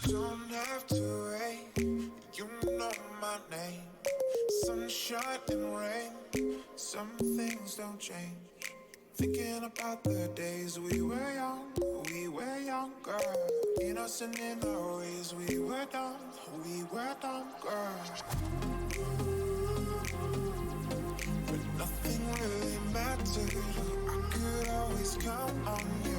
Don't have to wait, you know my name. Sunshine and rain, some things don't change. Thinking about the days we were younger. Innocent in our ways, we were dumb, girl. But nothing really mattered, I could always count on you.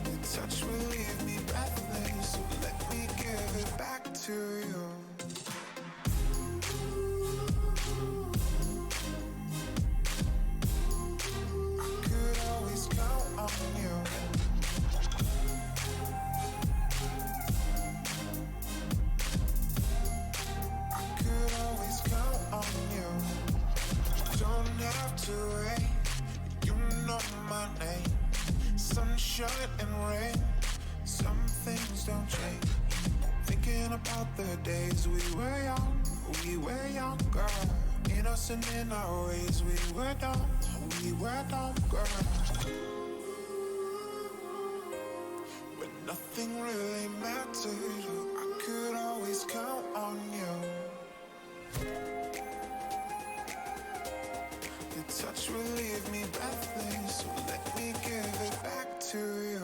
Your touch will leave me breathless, so let me give it back to you. Could always count on you. I could always count on you. Don't have to wait, you know my name. Sunshine and rain, some things don't change. Thinking about the days we were younger. Innocent in our ways, we were dumb, girl. But nothing really mattered, I could always count on you. Your touch will leave me breathless, so let me give it back to you.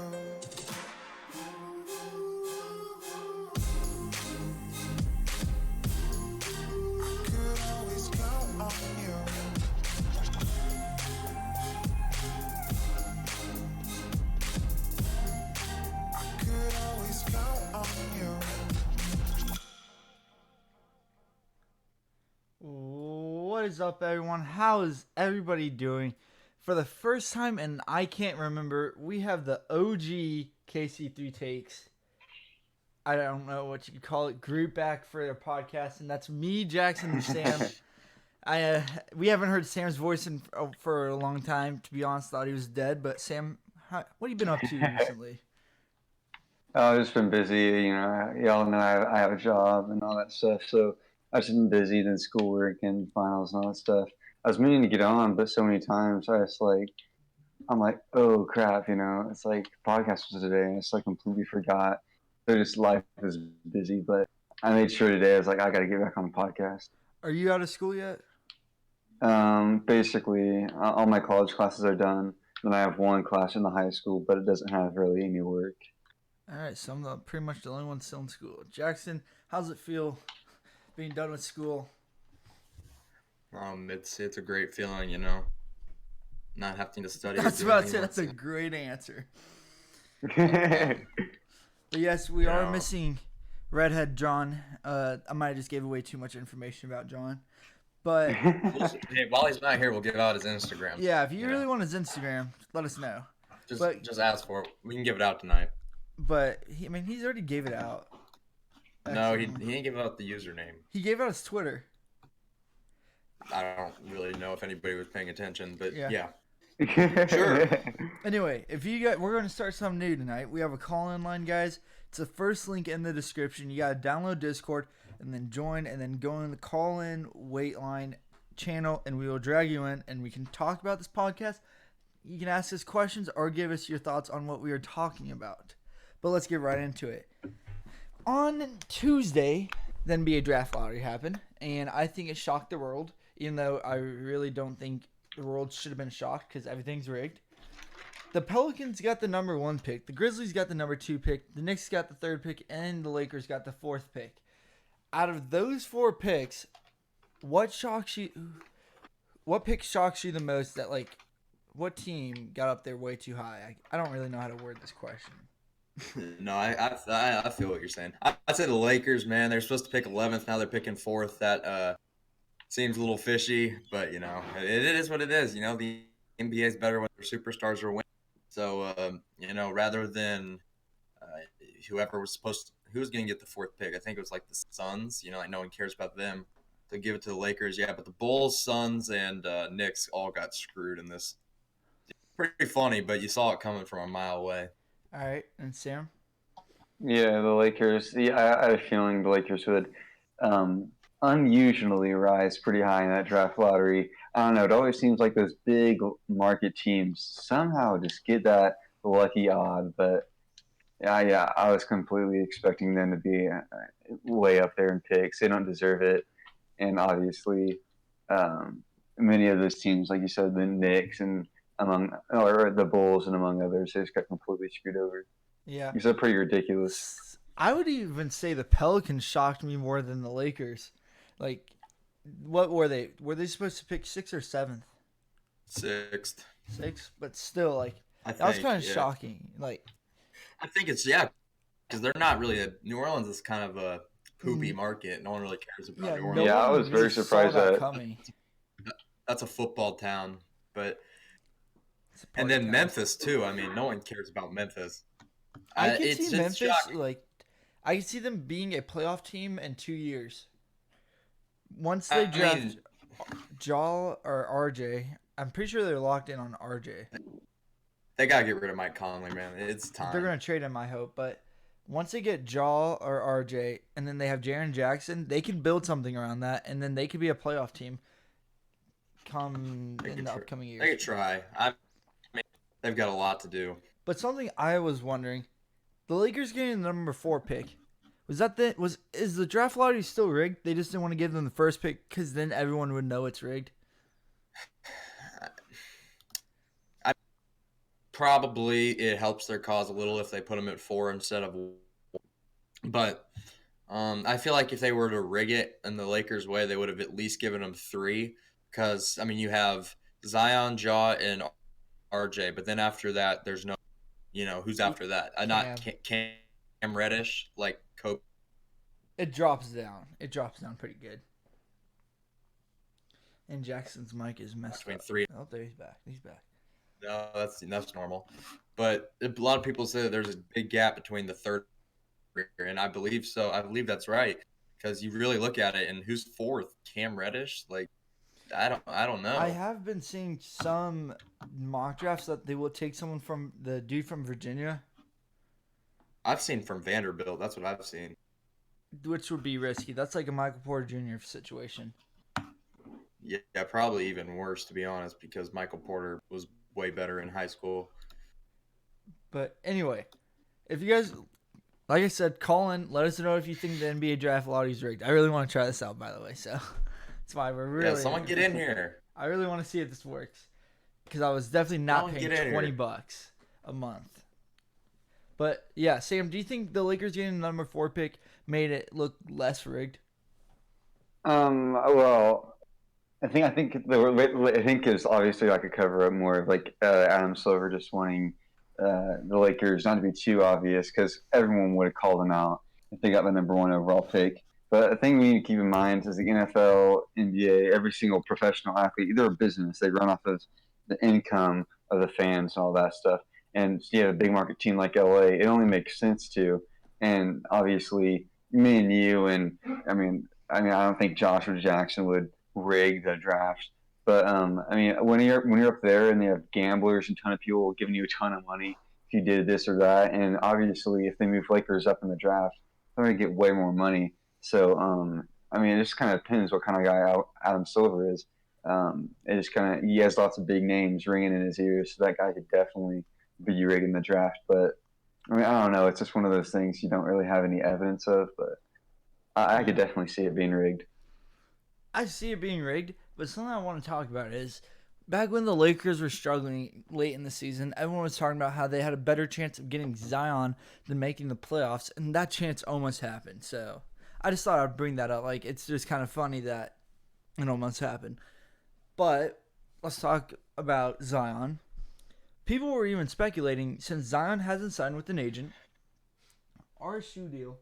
I could always count on you. I could always count on you. What is up, everyone? How is everybody doing? For the first time, and I can't remember, we have the OG KC3 Takes. I don't know what you could call it, group back for their podcast, and that's me, Jackson, and Sam. We haven't heard Sam's voice for a long time. To be honest, thought he was dead. But Sam, what have you been up to recently? I've just been busy, y'all know I have a job and all that stuff, so I've just been busy, then schoolwork and finals and all that stuff. I was meaning to get on, but so many times I'm like, oh crap, it's like podcast was today, and it's like completely forgot. So just life is busy, but I made sure today, I was like, I gotta get back on the podcast. Are you out of school yet? Basically, all my college classes are done, and I have one class in the high school, but it doesn't have really any work. All right, so I'm pretty much the only one still in school. Jackson, how's it feel being done with school? It's a great feeling, not having to study. That's about to say that's a great answer. But yes, we are missing Redhead John. I might have just gave away too much information about John. But hey, while he's not here, we'll give out his Instagram. Yeah, if you really want his Instagram, let us know. Just ask for it. We can give it out tonight. But he's already gave it out. No, he didn't give out the username. He gave out his Twitter. I don't really know if anybody was paying attention, but yeah. Sure. Anyway, we're going to start something new tonight. We have a call-in line, guys. It's the first link in the description. You got to download Discord and then join and then go in the call-in wait line channel, and we will drag you in and we can talk about this podcast. You can ask us questions or give us your thoughts on what we are talking about. But let's get right into it. On Tuesday, the NBA draft lottery happened, and I think it shocked the world, even though I really don't think the world should have been shocked because everything's rigged. The Pelicans got the number 1 pick, the Grizzlies got the number 2 pick, the Knicks got the 3rd pick, and the Lakers got the 4th pick. Out of those 4 picks, what pick shocks you the most that, what team got up there way too high? I don't really know how to word this question. No, I feel what you're saying. I'd say the Lakers, man. They're supposed to pick 11th. Now they're picking 4th. That seems a little fishy, but, it is what it is. The NBA is better when their superstars are winning. So, rather than who's going to get the 4th pick, I think it was like the Suns. No one cares about them. So give it to the Lakers. Yeah, but the Bulls, Suns, and Knicks all got screwed in this. Pretty funny, but you saw it coming from a mile away. All right, and Sam? Yeah, the Lakers. Yeah, I had a feeling the Lakers would unusually rise pretty high in that draft lottery. I don't know. It always seems like those big market teams somehow just get that lucky odd, but yeah, I was completely expecting them to be way up there in picks. They don't deserve it, and obviously, many of those teams, like you said, the Knicks and or the Bulls and among others, they just got completely screwed over. Yeah. It's pretty ridiculous. I would even say the Pelicans shocked me more than the Lakers. Like, what were they? Were they supposed to pick sixth or seventh? Sixth. Sixth, but still, like, I that was think, kind of yeah. shocking. Like, I think it's because they're not really New Orleans is kind of a poopy Mm, market. No one really cares about yeah, New no Orleans. Yeah, I one was really very saw surprised that that. coming. That's a football town, but It's a and party then town. Memphis too. I mean, no one cares about Memphis. I could see It's Memphis shocking. like, I could see them being a playoff team in 2 years. Once they I draft mean, Jaw or RJ, I'm pretty sure they're locked in on RJ. they gotta get rid of Mike Conley, man. It's They're time. gonna trade him, I hope. But once they get Jaw or RJ, and then they have Jaron Jackson, they can build something around that, and then they could be a playoff team come They in could the tr- upcoming they years. could try. I mean, they've got a lot to do. But something I was wondering, the Lakers getting the number 4 pick. Is the draft lottery still rigged? They just didn't want to give them the first pick because then everyone would know it's rigged. I probably it helps their cause a little if they put them at 4 instead of. But I feel like if they were to rig it in the Lakers' way, they would have at least given them 3. Because I mean, you have Zion, Jaw, and RJ, but then after that, there's no, who's after that? Not Cam. Cam Reddish, like Kobe. It drops down. It drops down pretty good. And Jackson's mic is messed Between up. 3. Oh, there he's back. He's back. No, that's normal. But a lot of people say that there's a big gap between the third, and I believe so. I believe that's right because you really look at it, and who's fourth? Cam Reddish? Like I don't I know. have been seeing some mock drafts that they will take someone from the dude from Virginia, I've seen from Vanderbilt. That's what I've seen. which would be risky. That's like a Michael Porter Jr. situation. Yeah, probably even worse to be honest, because Michael Porter was way better in high school. But anyway, if you guys, like I said, call in. Let us know if you think the NBA draft lottery is rigged. I really want to try this out, by the way. So that's why we're really. Yeah, someone get in here. I really want to see if this works because I was definitely not Someone paying get in here. $20 a month. But yeah, Sam, do you think the Lakers getting the number 4 pick made it look less rigged? Well, I think it's obviously like a cover up more of like Adam Silver just wanting the Lakers not to be too obvious because everyone would have called them out if they got the number 1 overall pick. But the thing we need to keep in mind is the NFL, NBA, every single professional athlete, they're a business. They run off of the income of the fans and all that stuff. And you have a big market team like LA, it only makes sense to. And obviously, me and you, and I don't think Joshua Jackson would rig the draft. But I mean, when you're up there and they have gamblers and a ton of people giving you a ton of money if you did this or that, and obviously if they move Lakers up in the draft, they're gonna get way more money. So I mean, it just kind of depends what kind of guy Adam Silver is. It just kind of he has lots of big names ringing in his ears, so that guy could definitely be rigging the draft. But I mean, I don't know. It's just one of those things you don't really have any evidence of, but I could Yeah. definitely see it being rigged. I see it being rigged, but something I want to talk about is back when the Lakers were struggling late in the season, everyone was talking about how they had a better chance of getting Zion than making the playoffs, and that chance almost happened. So I just thought I'd bring that up. Like, it's just kind of funny that it almost happened. But let's talk about Zion. People were even speculating since Zion hasn't signed with an agent or a shoe deal,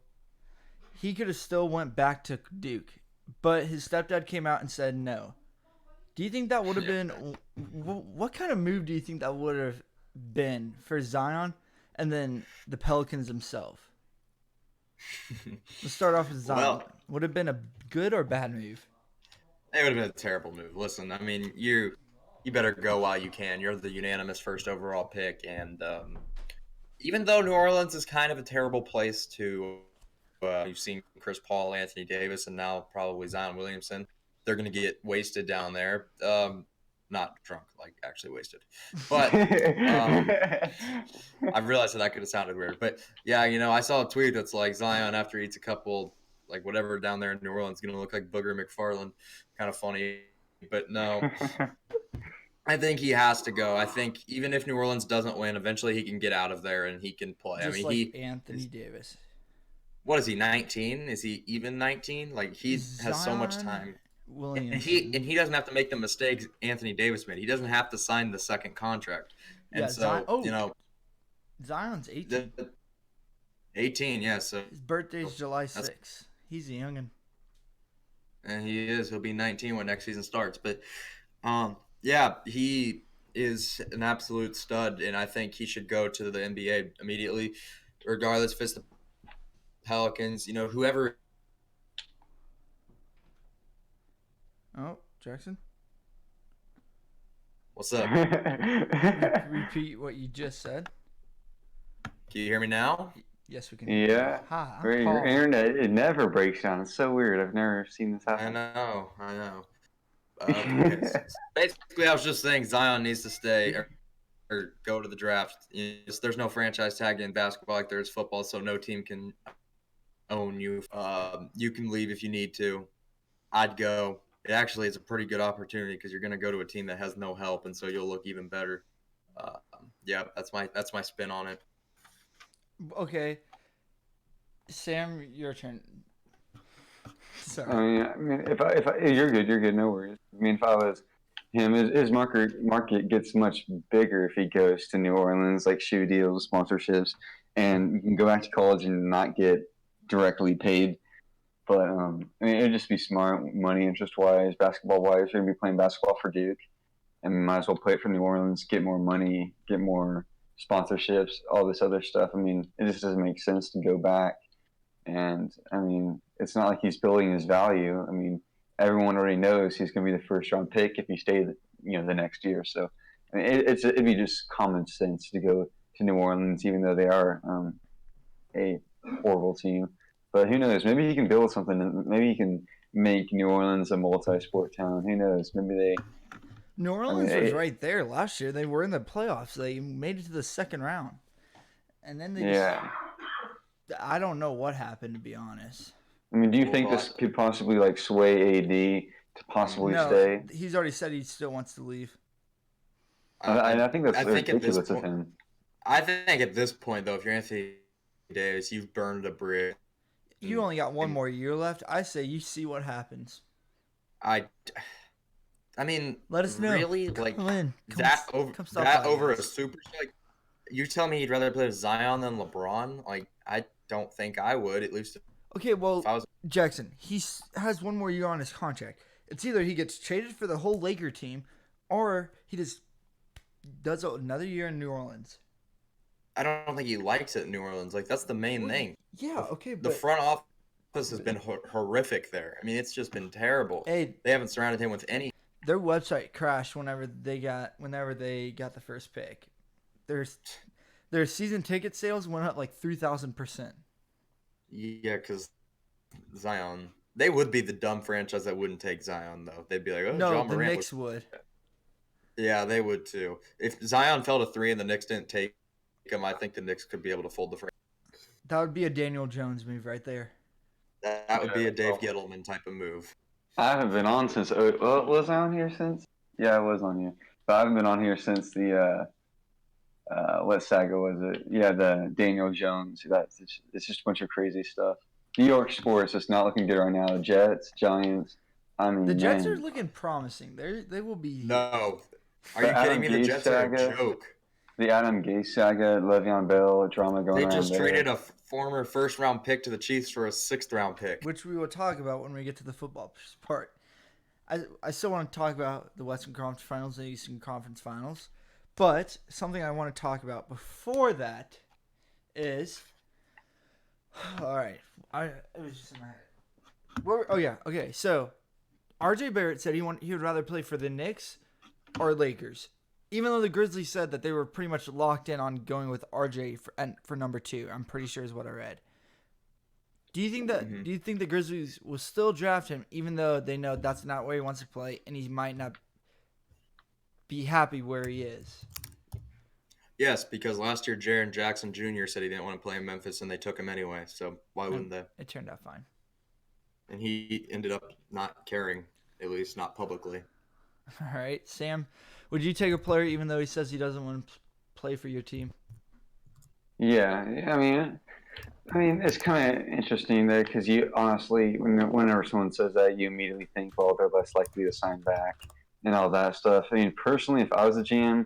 he could have still went back to Duke, but his stepdad came out and said no. Do you think that would have been what kind of move do you think that would have been for Zion and then the Pelicans themselves? Let's start off with Zion. Well, Would it have been a good or bad move? it would have been a terrible move. Listen, I mean, you better go while you can. You're the unanimous first overall pick, and even though New Orleans is kind of a terrible place to, you've seen Chris Paul, Anthony Davis, and now probably Zion Williamson. They're going to get wasted down there. not drunk, like actually wasted. But I realized that could have sounded weird. But yeah, I saw a tweet that's like Zion after he eats a couple, like whatever down there in New Orleans, going to look like Booger McFarland. Kind of funny. But no, I think he has to go. I think even if New Orleans doesn't win, eventually he can get out of there and he can play. Just I mean, like Anthony Davis. What is he, 19? Is he even 19? Like, he has so much Zion time. Williamson. And he doesn't have to make the mistakes Anthony Davis made. He doesn't have to sign the second contract. And Yeah, so, Zion's 18. 18, yeah. So His birthday's July 6th. He's a youngin'. And he is. He'll be 19 when next season starts. But, yeah, he is an absolute stud, and I think he should go to the NBA immediately, regardless if it's the Pelicans, whoever. Oh, Jackson? What's up? Repeat what you just said. Can you hear me now? Yes, we can. Yeah. Hi, Your internet, it never breaks down. It's so weird. I've never seen this happen. I know. Okay. Basically, I was just saying Zion needs to stay or go to the draft. There's no franchise tag in basketball like there is football, so no team can own you. You can leave if you need to. I'd go. It actually is a pretty good opportunity because you're going to go to a team that has no help, and so you'll look even better. Yeah, that's my spin on it. Okay, Sam, your turn. Sorry. I mean, if you're good, no worries. I mean, if I was him, his market gets much bigger if he goes to New Orleans, like shoe deals, sponsorships, and you can go back to college and not get directly paid. But I mean, it'd just be smart, money interest wise, basketball wise. You're gonna be playing basketball for Duke, and might as well play it for New Orleans, get more money, get more sponsorships, all this other stuff. I mean, it just doesn't make sense to go back. And I mean, it's not like he's building his value. I mean, everyone already knows he's going to be the first round pick if he stays, the next year. So I mean, it'd be just common sense to go to New Orleans, even though they are a horrible team. But who knows? Maybe he can build something. Maybe he can make New Orleans a multi-sport town. Who knows? Maybe they. New Orleans was right there last year. They were in the playoffs. They made it to the second round, and then they I don't know what happened, to be honest. I mean, do you think this could possibly sway AD to possibly stay? He's already said he still wants to leave. I think that's ridiculous of him. I think at this point, though, if you're Anthony Davis, you've burned a bridge. You only got one more year left. I say you see what happens. I mean, let us know. Really, over a super. Like, you tell me you'd rather play with Zion than LeBron? Like, I don't think I would. At least. Okay, well, Jackson, he has one more year on his contract. It's either he gets traded for the whole Laker team, or he just does another year in New Orleans. I don't think he likes it in New Orleans. Like, that's the main thing. Yeah, okay, but the front office has been horrific there. I mean, it's just been terrible. Hey, they haven't surrounded him with any. Their website crashed whenever they got the first pick. Their season ticket sales went up like 3,000%. Yeah, because Zion, they would be the dumb franchise that wouldn't take Zion, though. They'd be like, oh, no, John the Morant Knicks would. Yeah, they would too. If Zion fell to 3 and the Knicks didn't take him, I think the Knicks could be able to fold the franchise. That would be a Daniel Jones move right there. That would be a Dave Gettleman type of move. I haven't been on since. Was I on here since? Yeah, I was on here, but I haven't been on here since the. What saga was it? Yeah, the Daniel Jones. It's just a bunch of crazy stuff. New York sports is not looking good right now. Jets, Giants. I mean, the Jets are looking promising. They will be. No, are you kidding me? The Jets are a joke. The Adam Gase saga, Le'Veon Bell drama going on. They just traded a former first-round pick to the Chiefs for a sixth-round pick, which we will talk about when we get to the football part. I still want to talk about the Western Conference Finals and the Eastern Conference Finals. But something I want to talk about before that is, all right, it was just in my head. Oh yeah, okay. So, R.J. Barrett said he would rather play for the Knicks or Lakers, even though the Grizzlies said that they were pretty much locked in on going with R.J. for number 2. I'm pretty sure is what I read. Do you think that? Do you think the Grizzlies will still draft him, even though they know that's not where he wants to play, and he might not be happy where he is. Yes, because last year Jaren Jackson Jr. said he didn't want to play in Memphis, and they took him anyway. So why wouldn't they? It turned out fine. And he ended up not caring, at least not publicly. All right, Sam, would you take a player even though he says he doesn't want to play for your team? Yeah, I mean, it's kind of interesting there because you honestly, whenever someone says that, you immediately think, well, they're less likely to sign back and all that stuff. I mean, personally, if I was a GM,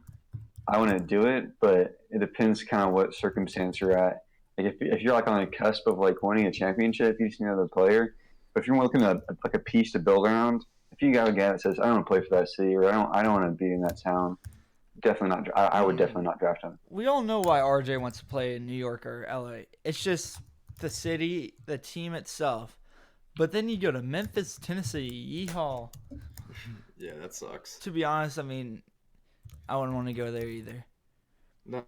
I wouldn't do it, but it depends kind of what circumstance you're at. Like if you're like on the cusp of like winning a championship, you just need another player. But if you're looking at like a piece to build around, if you got a guy that says, I don't want to play for that city or I don't want to be in that town, definitely not. I would definitely not draft him. We all know why RJ wants to play in New York or LA. It's just the city, the team itself. But then you go to Memphis, Tennessee, yeehaw. Yeah, that sucks. To be honest, I mean, I wouldn't want to go there either. No.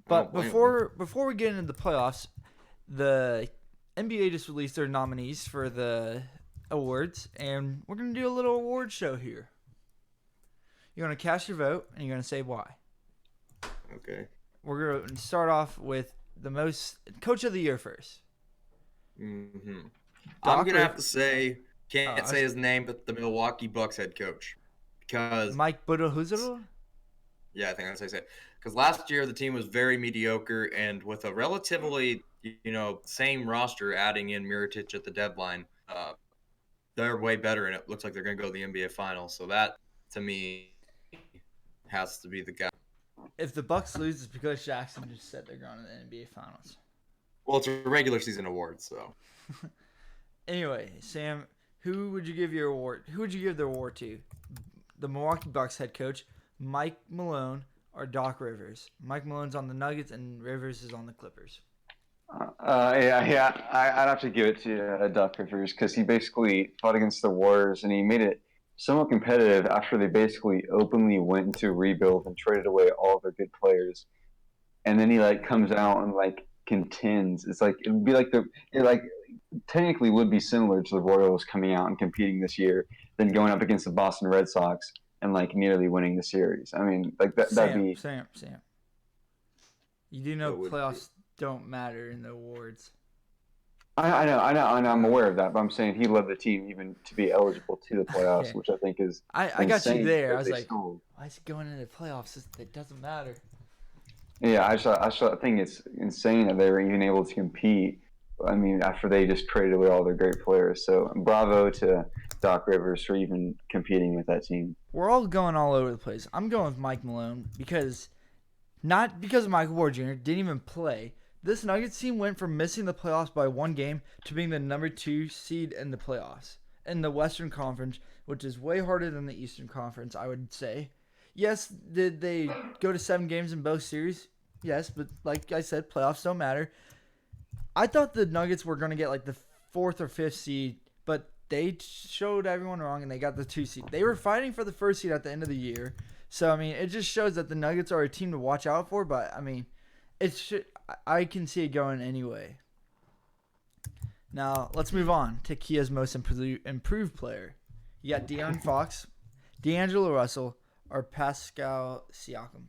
But before we get into the playoffs, the NBA just released their nominees for the awards, and we're going to do a little award show here. You're going to cast your vote, and you're going to say why. Okay. We're going to start off with the most Coach of the Year first. Mm-hmm. I'm going to have to say, can't say his name, but the Milwaukee Bucks head coach. Because Mike Budenholzer? Yeah, I think that's how you say it. Because last year the team was very mediocre, and with a relatively, same roster, adding in Mirotic at the deadline, they're way better, and it looks like they're going to go to the NBA Finals. So that, to me, has to be the guy. If the Bucks lose, it's because Jackson just said they're going to the NBA Finals. Well, it's a regular season award, so. Anyway, Sam, who would you give your award? Who would you give the award to? The Milwaukee Bucks head coach, Mike Malone, or Doc Rivers? Mike Malone's on the Nuggets, and Rivers is on the Clippers. Yeah. I'd have to give it to Doc Rivers because he basically fought against the Warriors and he made it somewhat competitive after they basically openly went into rebuild and traded away all their good players. And then he comes out and contends. It's like it'd be like technically would be similar to the Royals coming out and competing this year, then going up against the Boston Red Sox and nearly winning the series. I mean, that'd be Sam. You do know playoffs don't matter in the awards. I know. I'm aware of that, but I'm saying he led the team even to be eligible to the playoffs, Okay. which I think is I got you there. I was like, stole. why is he going into the playoffs? It doesn't matter. Yeah, I think it's insane that they were even able to compete. I mean, after they just traded away all their great players. So bravo to Doc Rivers for even competing with that team. We're all going all over the place. I'm going with Mike Malone not because of Michael Porter Jr. didn't even play. This Nuggets team went from missing the playoffs by one game to being the number 2 seed in the playoffs in the Western Conference, which is way harder than the Eastern Conference, I would say. Yes, did they go to 7 games in both series? Yes, but like I said, playoffs don't matter. I thought the Nuggets were going to get the 4th or 5th seed, but they showed everyone wrong and they got the 2 seed. They were fighting for the 1st seed at the end of the year. So, I mean, it just shows that the Nuggets are a team to watch out for, but, I mean, I can see it going anyway. Now, let's move on to Kia's most improved player. You got De'Aaron Fox, D'Angelo Russell, or Pascal Siakam.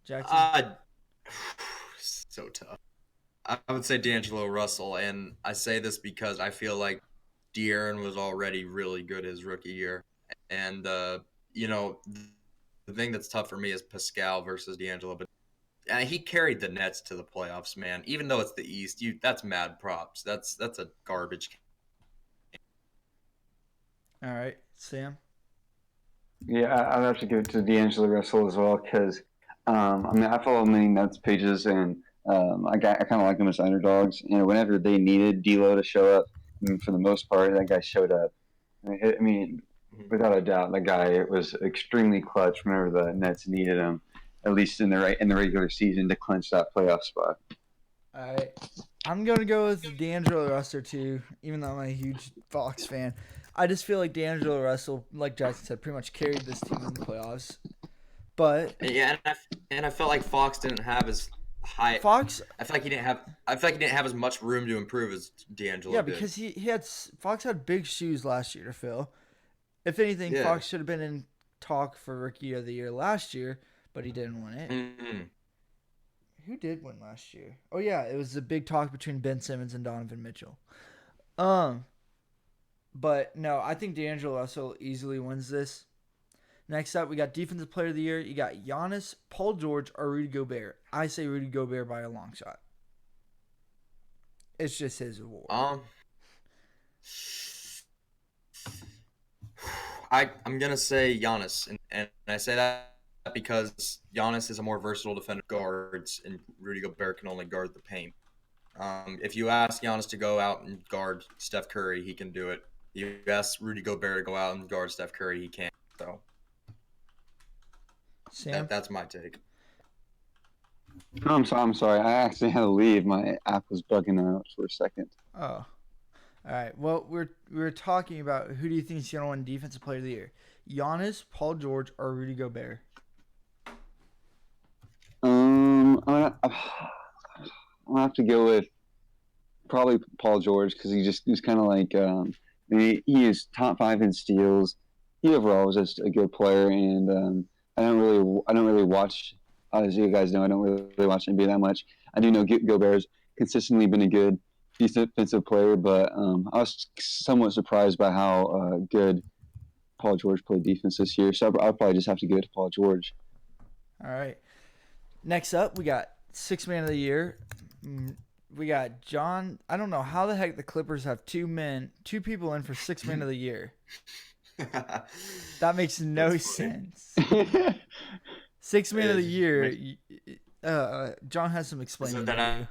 Jackson? So tough. I would say D'Angelo Russell, and I say this because I feel like De'Aaron was already really good his rookie year. And, the thing that's tough for me is Pascal versus D'Angelo, but he carried the Nets to the playoffs, man. Even though it's the East, that's mad props. That's a garbage. All right, Sam? Yeah, I'd have to give it to D'Angelo Russell as well because, I follow many Nets pages and I kind of like them as underdogs. And whenever they needed D'Lo to show up, for the most part, that guy showed up. I mean, without a doubt, that guy was extremely clutch whenever the Nets needed him, at least in the regular season to clinch that playoff spot. All right. I'm going to go with D'Angelo Russell, too, even though I'm a huge Fox fan. I just feel like D'Angelo Russell, like Jackson said, pretty much carried this team in the playoffs. But yeah, and I felt like Fox didn't have as high. Fox, I feel like he didn't have as much room to improve as D'Angelo. Yeah, did. because Fox had big shoes last year to fill. If anything, Yeah. Fox should have been in talk for Rookie of the Year last year, but he didn't win it. Mm-hmm. Who did win last year? Oh yeah, it was a big talk between Ben Simmons and Donovan Mitchell. But no, I think D'Angelo Russell easily wins this. Next up, we got Defensive Player of the Year. You got Giannis, Paul George, or Rudy Gobert. I say Rudy Gobert by a long shot. It's just his award. I'm gonna say Giannis, and I say that because Giannis is a more versatile defender of guards, and Rudy Gobert can only guard the paint. If you ask Giannis to go out and guard Steph Curry, he can do it. You ask Rudy Gobert to go out and guard Steph Curry, he can't. So Sam? that's my take. No, I'm sorry. I actually had to leave. My app was bugging out for a second. Oh. All right. Well, we're talking about who do you think is going to win Defensive Player of the Year? Giannis, Paul George, or Rudy Gobert? I'll have to go with probably Paul George because he's kind of like he is top 5 in steals. He overall was just a good player, and I don't really watch. As you guys know, I don't really watch NBA that much. I do know Gobert's consistently been a good defensive player, but I was somewhat surprised by how good Paul George played defense this year. So I'll probably just have to give it to Paul George. All right. Next up, we got Sixth Man of the Year. We got John. I don't know how the heck the Clippers have two people in for Sixth Man of the Year. That makes no sense. Sixth Man of the Year. John has some explaining to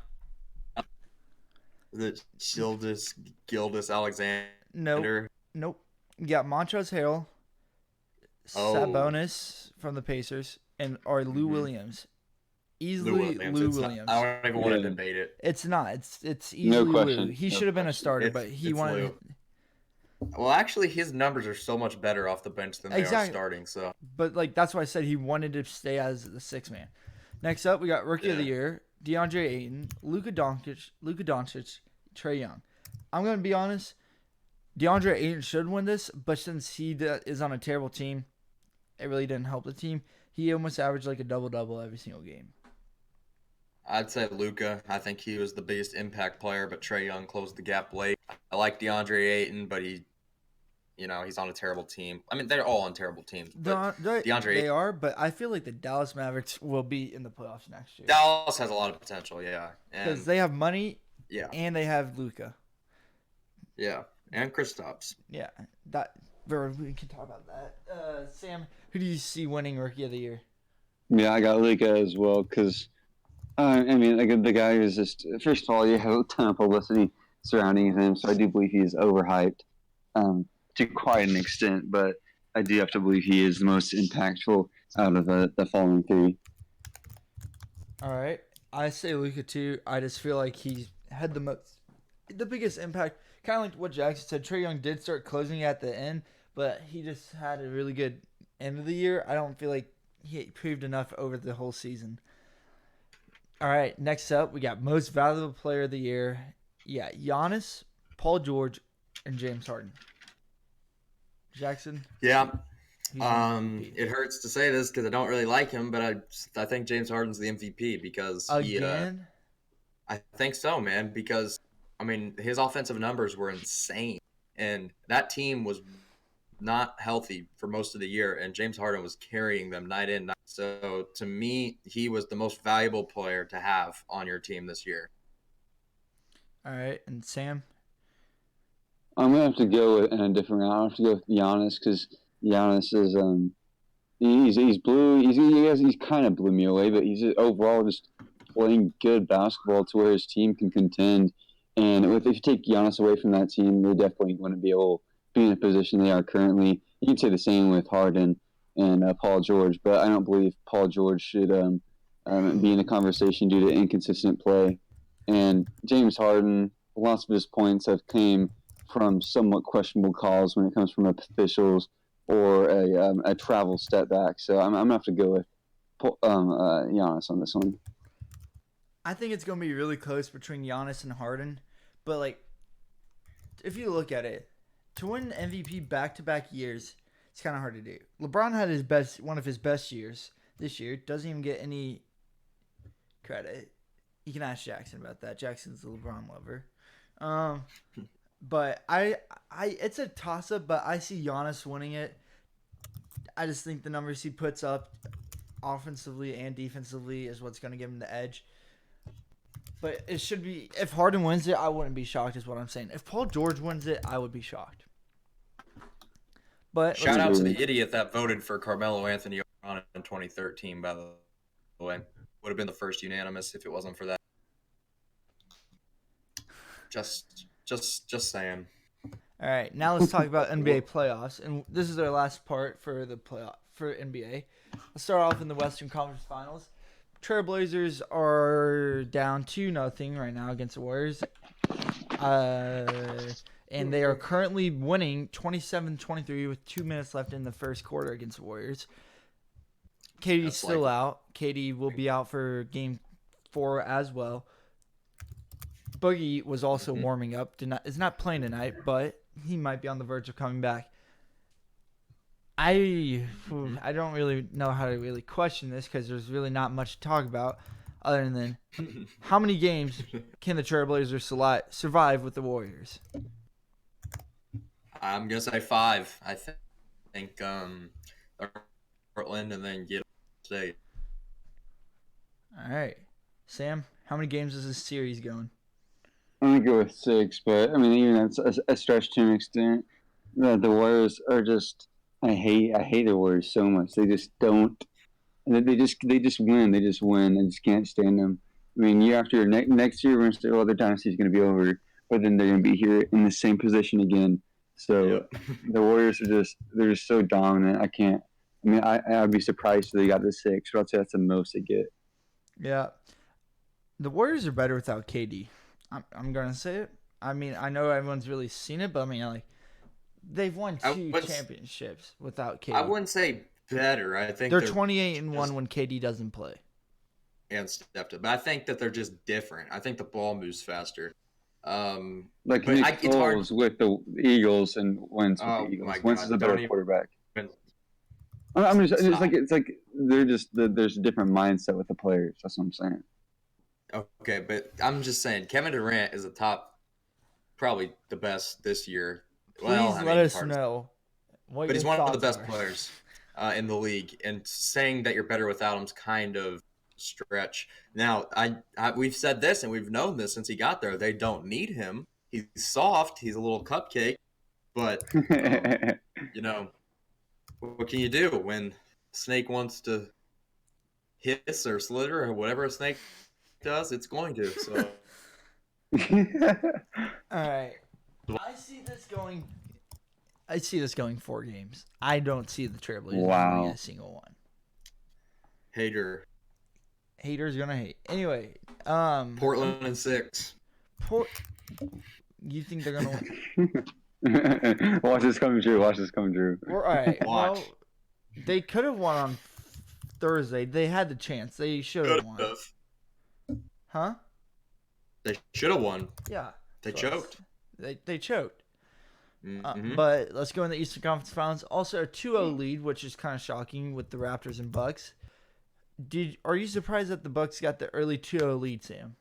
do. The Gildas Alexander. Nope. You got Montrezl Harrell, Sabonis from the Pacers, or Lou Williams. Easily Lou Williams. I don't even want to debate it. It's not. It's easily No question. Lou. He should have been a starter, but he wanted. Lou. Well, actually, his numbers are so much better off the bench than they are starting. So, but that's why I said he wanted to stay as the sixth man. Next up, we got Rookie of the Year: DeAndre Ayton, Luka Doncic, Trae Young. I'm gonna be honest. DeAndre Ayton should win this, but since he is on a terrible team, it really didn't help the team. He almost averaged like a double-double every single game. I'd say Luka. I think he was the biggest impact player, but Trae Young closed the gap late. I like DeAndre Ayton, but he's on a terrible team. I mean, they're all on terrible teams. But DeAndre they are, but I feel like the Dallas Mavericks will be in the playoffs next year. Dallas has a lot of potential, yeah. Because they have money, and they have Luka. Yeah, and Kristaps. Yeah, we can talk about that. Sam, who do you see winning Rookie of the Year? Yeah, I got Luka as well because, I mean, like, the guy is just, first of all, you have a ton of publicity surrounding him, so I do believe he's overhyped to quite an extent, but I do have to believe he is the most impactful out of the following three. All right. I say Luka too. I just feel like he had the biggest impact. Kind of like what Jackson said. Trae Young did start closing at the end, but he just had a really good end of the year. I don't feel like he proved enough over the whole season. All right. Next up, we got Most Valuable Player of the Year. Yeah, Giannis, Paul George, and James Harden. Jackson? Yeah. It hurts to say this because I don't really like him, but I think James Harden's the MVP because Again? I think so, man, because I mean, his offensive numbers were insane, and that team was not healthy for most of the year, and James Harden was carrying them night in, night out. So, to me, he was the most valuable player to have on your team this year. All right, and Sam? I'm going to have to go in a different route. I have to go with Giannis because Giannis is he's blue. He's kind of blew me away, but he's overall just playing good basketball to where his team can contend. And if you take Giannis away from that team, they're definitely going to be able to be in a position they are currently. You can say the same with Harden and Paul George, but I don't believe Paul George should be in the conversation due to inconsistent play. And James Harden, lots of his points have came from somewhat questionable calls when it comes from officials or a travel step back. So I'm going to have to go with Giannis on this one. I think it's going to be really close between Giannis and Harden. But, if you look at it, to win MVP back-to-back years, It's kind of hard to do. LeBron had one of his best years this year. Doesn't even get any credit. You can ask Jackson about that. Jackson's a LeBron lover. But it's a toss up. But I see Giannis winning it. I just think the numbers he puts up, offensively and defensively, is what's going to give him the edge. But it should be. If Harden wins it, I wouldn't be shocked. Is what I'm saying. If Paul George wins it, I would be shocked. But shout out to the idiot that voted for Carmelo Anthony in 2013. By the way, would have been the first unanimous if it wasn't for that. Just saying. All right, now let's talk about NBA playoffs, and this is our last part for the playoff for NBA. Let's start off in the Western Conference Finals. Trailblazers are down 2-0 right now against the Warriors, and they are currently winning 27-23 with 2 minutes left in the first quarter against the Warriors. KD's still out. KD will be out for Game 4 as well. Boogie was also warming up. Is not playing tonight, but he might be on the verge of coming back. I don't really know how to really question this because there's really not much to talk about other than how many games can the Trailblazers survive with the Warriors? I'm gonna say 5. I think Portland and then get State. All right, Sam, how many games is this series going? I'm gonna go with 6, but I mean, even that's a stretch to an extent. The Warriors are just. I hate the Warriors so much. They just don't. They just win. They just win. I just can't stand them. I mean, year after year, next year we're gonna say, "Oh, their dynasty is gonna be over," but then they're gonna be here in the same position again. So the Warriors they're just so dominant. I can't. I mean, I'd be surprised if they got the 6, but I'd say that's the most they get. Yeah, the Warriors are better without KD. I'm gonna say it. I mean, I know everyone's really seen it, but I mean, like, they've won 2 championships without KD. I wouldn't say better. I think they're 28-1 when KD doesn't play. And stepped up, but I think that they're just different. I think the ball moves faster. Like Nick Foles with the Eagles and Wentz with the Eagles. Wentz is a better quarterback. It's like there's a different mindset with the players. That's what I'm saying. Okay, but I'm just saying Kevin Durant is probably the best this year. Please let us know. But he's one of the best players in the league, and saying that you're better without him's kind of stretch. Now, we've said this and we've known this since he got there. They don't need him. He's soft. He's a little cupcake, but what can you do when snake wants to hiss or slither or whatever a snake does? It's going to. So. All right. I see this going 4 games. I don't see the Trailblazers winning a single one. Haters gonna hate. Anyway, Portland in 6. You think they're gonna win? Watch this come true. All right. Well, they could have won on Thursday. They had the chance. They should have won. Huh? They should have won. Yeah. They choked. They choked. Mm-hmm. But let's go in the Eastern Conference Finals. Also a 2-0 lead, which is kind of shocking with the Raptors and Bucks. Are you surprised that the Bucks got the early 2-0 lead, Sam?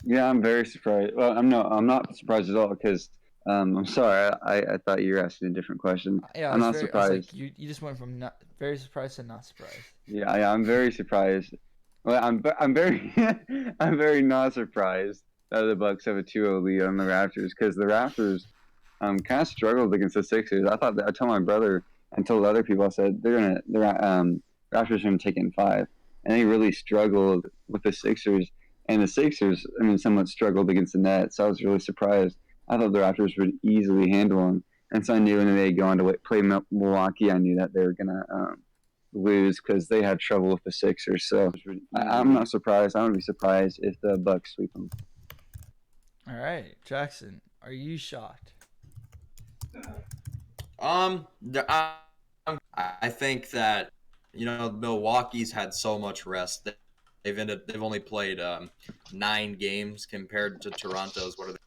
Yeah, I'm very surprised. Well, I'm not surprised at all because I'm sorry. I thought you were asking a different question. Yeah, I'm not surprised. You just went from not very surprised to not surprised. Yeah, I'm very surprised. Well, I'm very I'm very not surprised that the Bucks have a 2-0 lead on the Raptors because the Raptors kind of struggled against the Sixers. I told my brother and told other people, I said the Raptors are going to take it in 5, and they really struggled with the Sixers. And the Sixers, I mean, somewhat struggled against the Nets. So I was really surprised. I thought the Raptors would easily handle them, and so I knew when they go on to play Milwaukee, I knew that they were going to lose because they had trouble with the Sixers. So I'm not surprised. I wouldn't be surprised if the Bucks sweep them. All right, Jackson, are you shocked? I think that Milwaukee's had so much rest. They've only played 9 games compared to Toronto's. What are they?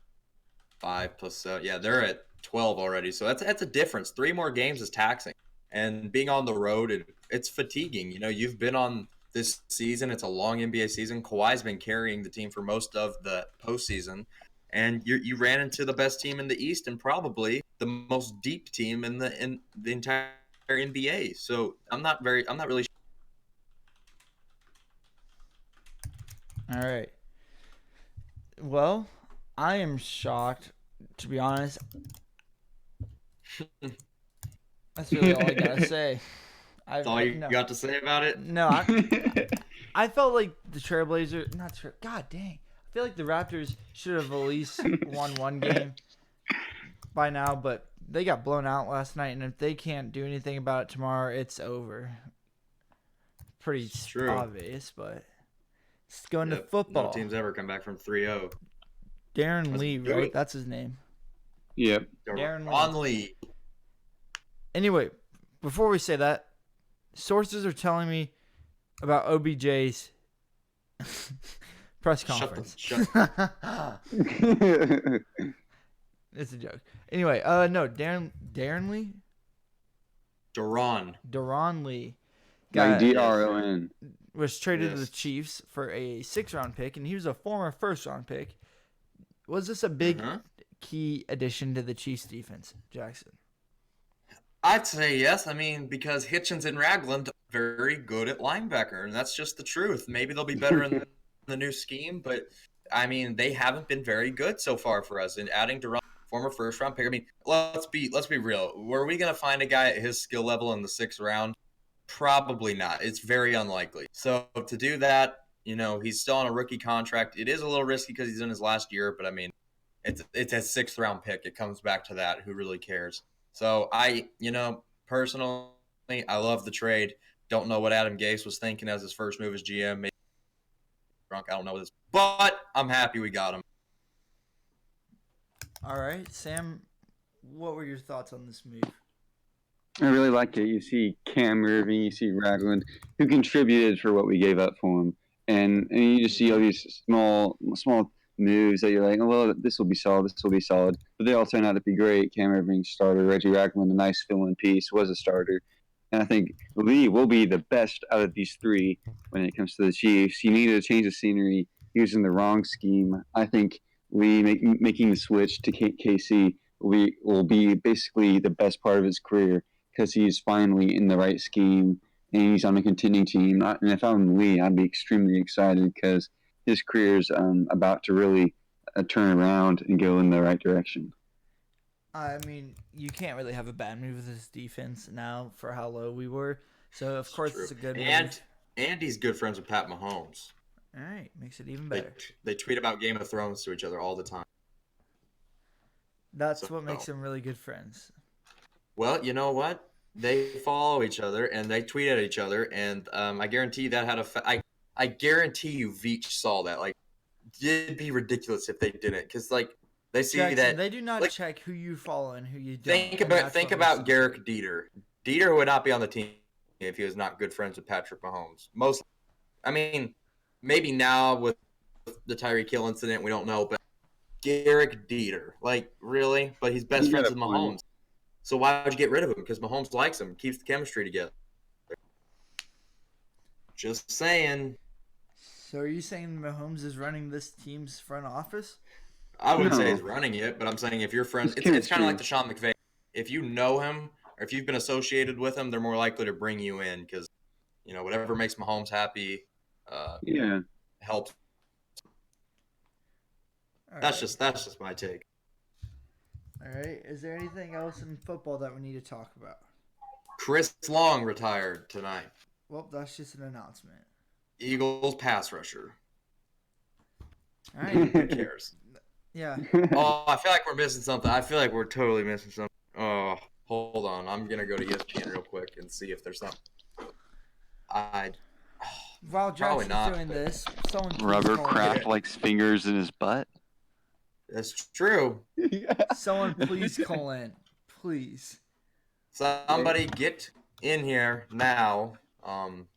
5 plus? Yeah, they're at 12 already. So that's a difference. 3 more games is taxing. And being on the road, it's fatiguing. You know, you've been on this season. It's a long NBA season. Kawhi's been carrying the team for most of the postseason, and you ran into the best team in the East and probably the most deep team in the entire NBA. So I'm not really. All right. Well, I am shocked, to be honest. That's really all I gotta say. That's all you no, got to say about it. no. I felt like the Trailblazers. Not sure. God dang. I feel like the Raptors should have at least won one game by now, but they got blown out last night, and if they can't do anything about it tomorrow, it's over. Pretty True. obvious, but it's going to Yep. football. No team's ever come back from 3-0. Darren Let's Lee, do right? it. That's his name. Yep. Darren Lee. Anyway, before we say that, sources are telling me about OBJ's press conference. It's a joke. Anyway, no, Darren Lee? Deron Lee. Like DRON. Was traded to Yes. the Chiefs for a 6th-round pick, and he was a former 1st-round pick. Was this a big key addition to the Chiefs' defense, Jackson? I'd say yes. I mean, because Hitchens and Ragland are very good at linebacker, and that's just the truth. Maybe they'll be better in the new scheme, but I mean, they haven't been very good so far for us. And adding Duran, former 1st-round pick, I mean, let's be real. Were we gonna find a guy at his skill level in the 6th round? Probably not. It's very unlikely. So to do that, you know, he's still on a rookie contract. It is a little risky because he's in his last year, but I mean, it's a 6th-round pick. It comes back to that. Who really cares? So personally, I love the trade. Don't know what Adam Gase was thinking as his first move as GM. Maybe drunk. I don't know this, but I'm happy we got him. All right, Sam, what were your thoughts on this move? I really like it. You see Cam Irving, you see Ragland, who contributed for what we gave up for him, and you just see all these small moves that you're like, oh, well, this will be solid, but they all turn out to be great. Cam Irving starter, Reggie Ragland, a nice fill-in piece, was a starter, and I think Lee will be the best out of these three when it comes to the Chiefs. You needed to change the scenery. He was in the wrong scheme. I think Lee making the switch to KC will be basically the best part of his career, because he's finally in the right scheme and he's on a contending team. And if I'm Lee, I'd be extremely excited because his career is about to really turn around and go in the right direction. I mean, you can't really have a bad move with this defense now for how low we were. So, of course, it's a good move. And he's good friends with Pat Mahomes. All right, makes it even better. They tweet about Game of Thrones to each other all the time. That's what makes them really good friends. Well, you know what? They follow each other and they tweet at each other, and I guarantee that had I guarantee you Veach saw that. Like, it'd be ridiculous if they didn't, because they see Jackson, that they do not check who you follow and who you don't. Think about Garrick Dieter. Dieter would not be on the team if he was not good friends with Patrick Mahomes. Maybe now with the Tyreek Hill incident, we don't know, but Garrick Dieter, really? But he's best friends with Mahomes. So why would you get rid of him? Because Mahomes likes him, keeps the chemistry together. Just saying. So are you saying Mahomes is running this team's front office? I wouldn't say he's running it, but I'm saying if you're friends, it's kind of like the Sean McVay. If you know him or if you've been associated with him, they're more likely to bring you in because, whatever makes Mahomes happy helps. That's just my take. All right. Is there anything else in football that we need to talk about? Chris Long retired tonight. Well, that's just an announcement. Eagles pass rusher. All right. Who cares? Yeah. Oh, I feel like we're missing something. I feel like we're totally missing something. Oh, hold on. I'm going to go to ESPN real quick and see if there's something. While Jackson's doing this, someone Rubber Kraft likes fingers in his butt. That's true. Someone please call in. Please. Somebody get in here now.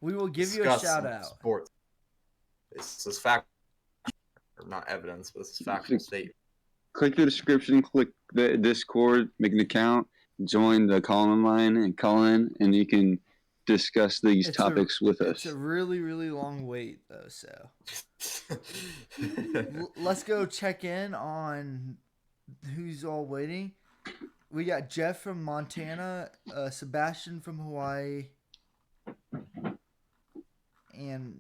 We will give you a shout out. Sports. This is fact, or not evidence, but this is factual statement. Click the description, click the Discord, make an account, join the call-in line and call in, and you can discuss these topics with us. It's a really, really long wait, though, so. Let's go check in on who's all waiting. We got Jeff from Montana, Sebastian from Hawaii, and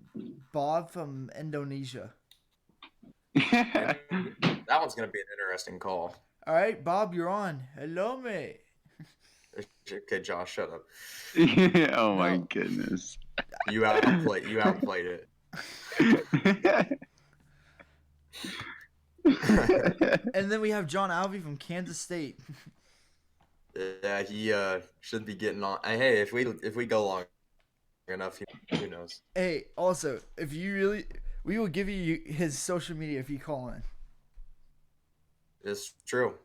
Bob from Indonesia. That one's gonna be an interesting call. All right, Bob, you're on. Hello, mate. Okay, Josh, shut up. Oh my goodness! You outplayed it. And then we have John Alvey from Kansas State. Yeah, he should be getting on. Hey, if we go long enough, who knows? Hey, also, if you really, we will give you his social media if you call in. It's true.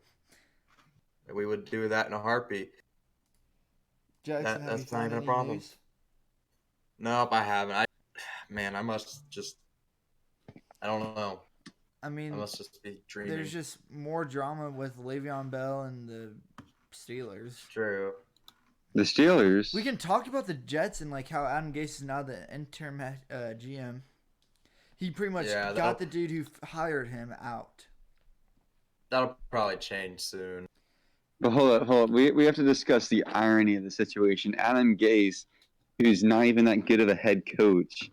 We would do that in a heartbeat. Jackson, That's not even a problem. News? Nope, I haven't. I must just. I don't know. I mean, I must just be dreaming. There's just more drama with Le'Veon Bell and the Steelers. True. The Steelers. We can talk about the Jets and like how Adam Gase is now the interim GM. He pretty much got the dude who hired him out. That'll probably change soon. But hold up. We have to discuss the irony of the situation. Adam Gase, who's not even that good of a head coach.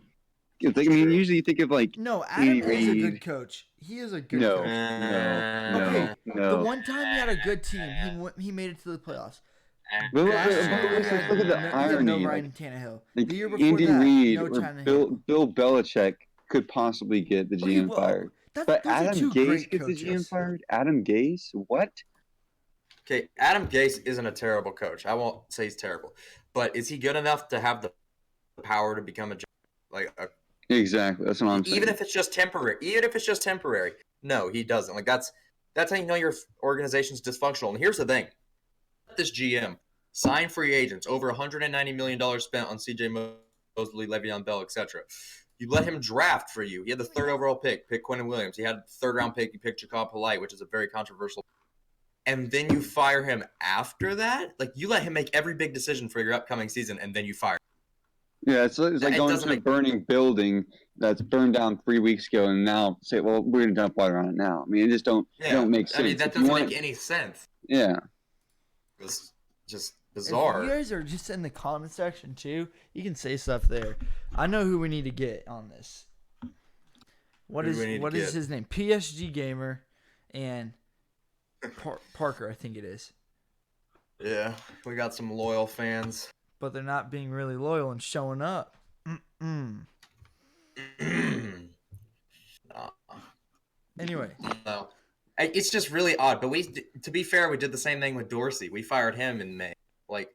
Usually you think of like no, Adam is a good coach. He is a good coach. No. The one time he had a good team, he made it to the playoffs. Look at the irony. No Ryan Tannehill. Like The year before Andy that, Reid no or Tannehill. Bill Belichick could possibly get the GM fired. But Adam Gase gets the GM fired? Adam Gase? What? Okay, Adam Gase isn't a terrible coach. I won't say he's terrible. But is he good enough to have the power to become Exactly. That's what I'm saying. Even if it's just temporary. No, he doesn't. Like that's how you know your organization's dysfunctional. And here's the thing. This GM sign free agents, over $190 million spent on CJ Mosley, Le'Veon Bell, etc. You let him draft for you. He had the 3rd overall pick Quentin Williams. He had the 3rd round pick. He picked Jacob Polite, which is a very controversial. And then you fire him after that? Like, you let him make every big decision for your upcoming season, and then you fire him. Yeah, it's like going to a burning building that's burned down 3 weeks ago, and now say, well, we're going to dump water on it now. I mean, it just don't make sense. I mean, that doesn't make any sense. Yeah. It's just bizarre. If you guys are just in the comment section, too, you can say stuff there. I know who we need to get on this. What is his name? PSG Gamer and Parker, I think it is. Yeah, we got some loyal fans. But they're not being really loyal and showing up. Anyway. No. It's just really odd. But to be fair, we did the same thing with Dorsey. We fired him in May. And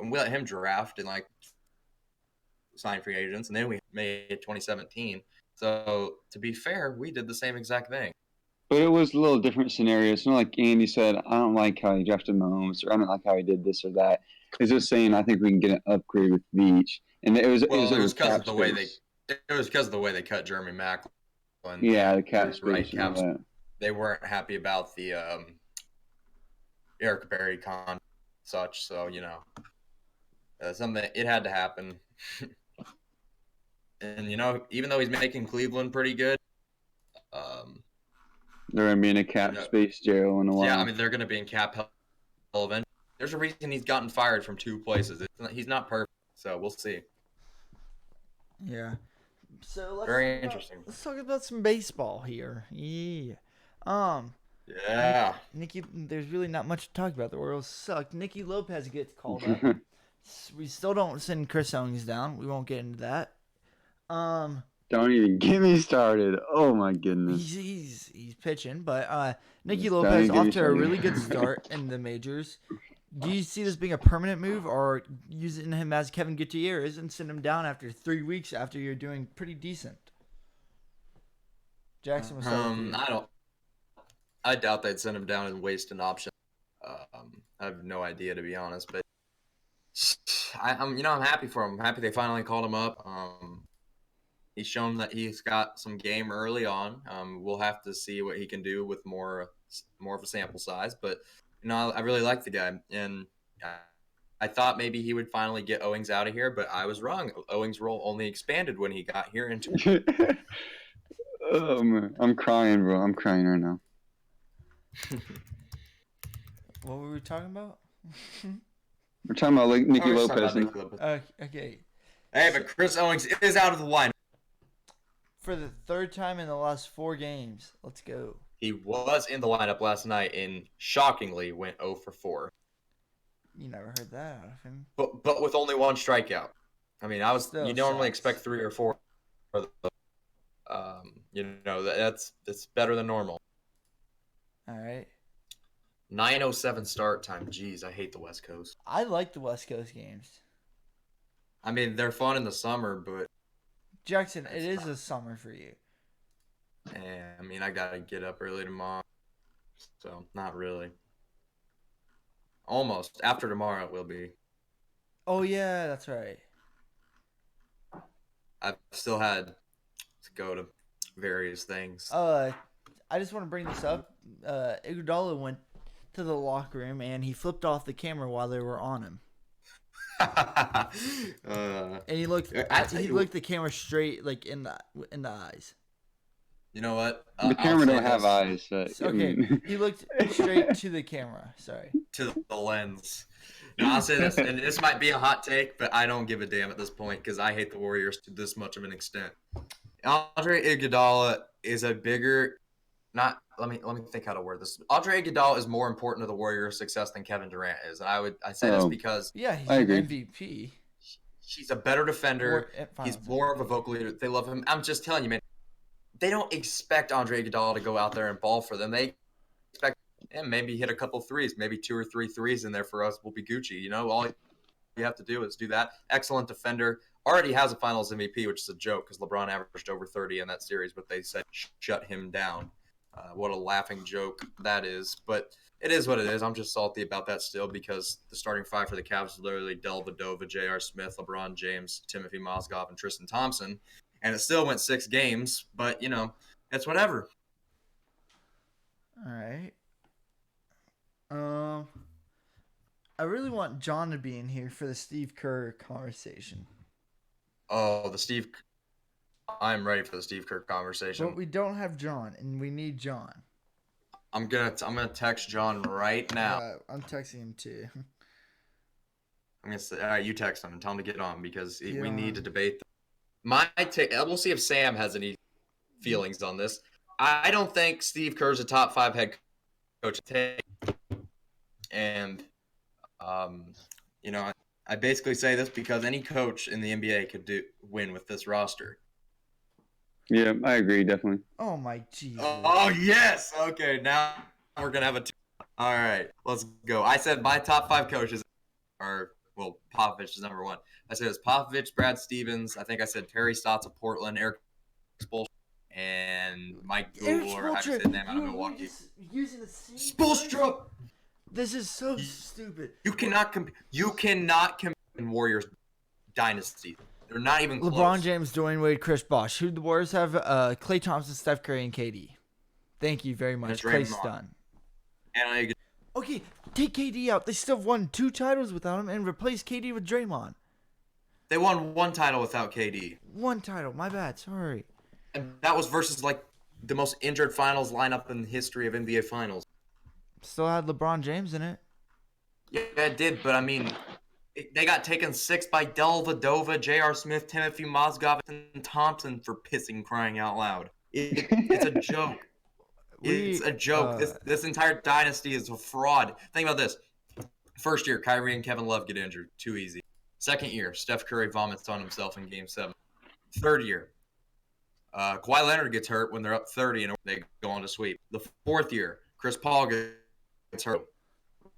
we let him draft and sign free agents. And then we made 2017. So to be fair, we did the same exact thing. But it was a little different scenario. It's not like Andy said, I don't like how he drafted Mahomes, or I don't like how he did this or that. It's just saying, I think we can get an upgrade with Veach. And it was because of the way they cut Jeremy Maclin. Yeah, the cap space. They weren't happy about the Eric Berry con such. So something it had to happen. And even though he's making Cleveland pretty good, they're gonna be in a cap space jail in a while. Yeah, I mean they're gonna be in cap hell eventually. There's a reason he's gotten fired from 2 places. He's not perfect, so we'll see. Yeah. So interesting. Let's talk about some baseball here. Yeah. Yeah. Nikki, there's really not much to talk about. The Orioles suck. Nicky Lopez gets called up. We still don't send Chris Owings down. We won't get into that. Don't even get me started. Oh my goodness. He's pitching, but Nicky Lopez off to a really good start in the majors. Do you see this being a permanent move, or using him as Kevin Gutierrez and send him down after 3 weeks after you're doing pretty decent? Jackson was I doubt they'd send him down and waste an option. I have no idea, to be honest, but I'm happy for him. I'm happy they finally called him up. He's shown that he's got some game early on. We'll have to see what he can do with more of a sample size, but I really like the guy, and I thought maybe he would finally get Owings out of here, but I was wrong. Owings' role only expanded when he got here, and Oh man, I'm crying, bro. I'm crying right now. What were we talking about? We're talking about like Nicky we're just talking Lopez. about Nicky Lopez. Okay. Hey, but Chris Owings is out of the lineup. For the third time in the last 4 games. Let's go. He was in the lineup last night and shockingly went 0 for 4. You never heard that out of him. But with only 1 strikeout. I mean, Still you normally sucks. expect 3 or 4. That's better than normal. All right. 9:07 start time. Jeez, I hate the West Coast. I like the West Coast games. I mean, they're fun in the summer, but Jackson, it is a summer for you. I mean, I gotta get up early tomorrow, so not really. Almost. After tomorrow, it will be. Oh yeah, that's right. I've still had to go to various things. I just want to bring this up. Iguodala went to the locker room and he flipped off the camera while they were on him. And he looked the camera straight like in the eyes. You know what? The camera don't have eyes. Okay, I mean... he looked straight to the camera. Sorry. To the lens. No, I'll say this, and this might be a hot take, but I don't give a damn at this point because I hate the Warriors to this much of an extent. Andre Iguodala is a bigger, let me think how to word this. Andre Iguodala is more important to the Warriors' success than Kevin Durant is, and I say this because he's an MVP. He's a better defender. He's more of a vocal leader. They love him. I'm just telling you, man. They don't expect Andre Iguodala to go out there and ball for them. They expect him maybe hit a couple threes, maybe 2 or 3 threes in there for us. We'll be Gucci. You know, all you have to do is do that. Excellent defender. Already has a Finals MVP, which is a joke because LeBron averaged over 30 in that series, but they said shut him down. What a laughing joke that is. But it is what it is. I'm just salty about that still because the starting 5 for the Cavs is literally Dellavedova, J.R. Smith, LeBron James, Timothy Mozgov, and Tristan Thompson. And it still went 6 games, but, you know, it's whatever. All right. I really want John to be in here for the Steve Kerr conversation. Oh, I'm ready for the Steve Kerr conversation. But we don't have John, and we need John. I'm gonna text John right now. I'm texting him too. I'm gonna say, all right, you text him and tell him to get on because we need to debate. We'll see if Sam has any feelings on this. I don't think Steve Kerr's a top 5 head coach. And, you know, I basically say this because any coach in the NBA could win with this roster. Yeah, I agree, definitely. Oh, my Jesus. Oh, yes. Okay, now we're going to have a all right, let's go. I said my top 5 coaches are, well, Popovich is number 1. I said it's Popovich, Brad Stevens. I think I said Terry Stotts of Portland, Eric Spoelstra, and Mike Google, or how do you say his name out of Milwaukee. Using the same Spoelstra! This is so stupid. You cannot compete in Warriors dynasty. They're not even close. LeBron James, Dwayne Wade, Chris Bosh. Who the Warriors have? Klay Thompson, Steph Curry, and KD. Thank you very much. Clay's done. And okay, take KD out. They still have won 2 titles without him and replace KD with Draymond. They won 1 title without KD. 1 title. My bad. Sorry. And that was versus like the most injured finals lineup in the history of NBA finals. Still had LeBron James in it. Yeah, it did, but I mean, they got taken 6 by Dellavedova, J.R. Smith, Timothy Mozgov, and Thompson for pissing crying out loud. It's a joke. It's a joke. This entire dynasty is a fraud. Think about this. First year, Kyrie and Kevin Love get injured. Too easy. Second year, Steph Curry vomits on himself in Game 7. Third year, Kawhi Leonard gets hurt when they're up 30 and they go on to sweep. The fourth year, Chris Paul gets hurt.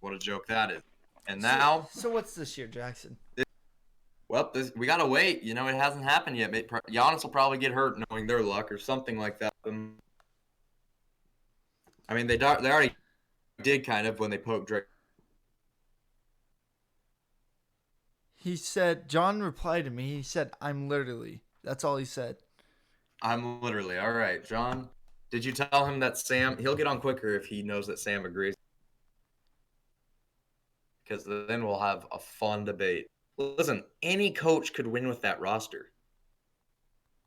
What a joke that is. And now... So what's this year, Jackson? We got to wait. You know, it hasn't happened yet. Giannis will probably get hurt knowing their luck or something like that. I mean, they already did kind of when they poked Drake. He said, John replied to me, he said, I'm literally. That's all he said. I'm literally. All right, John, did you tell him that Sam, he'll get on quicker if he knows that Sam agrees. because then we'll have a fun debate. Listen, any coach could win with that roster.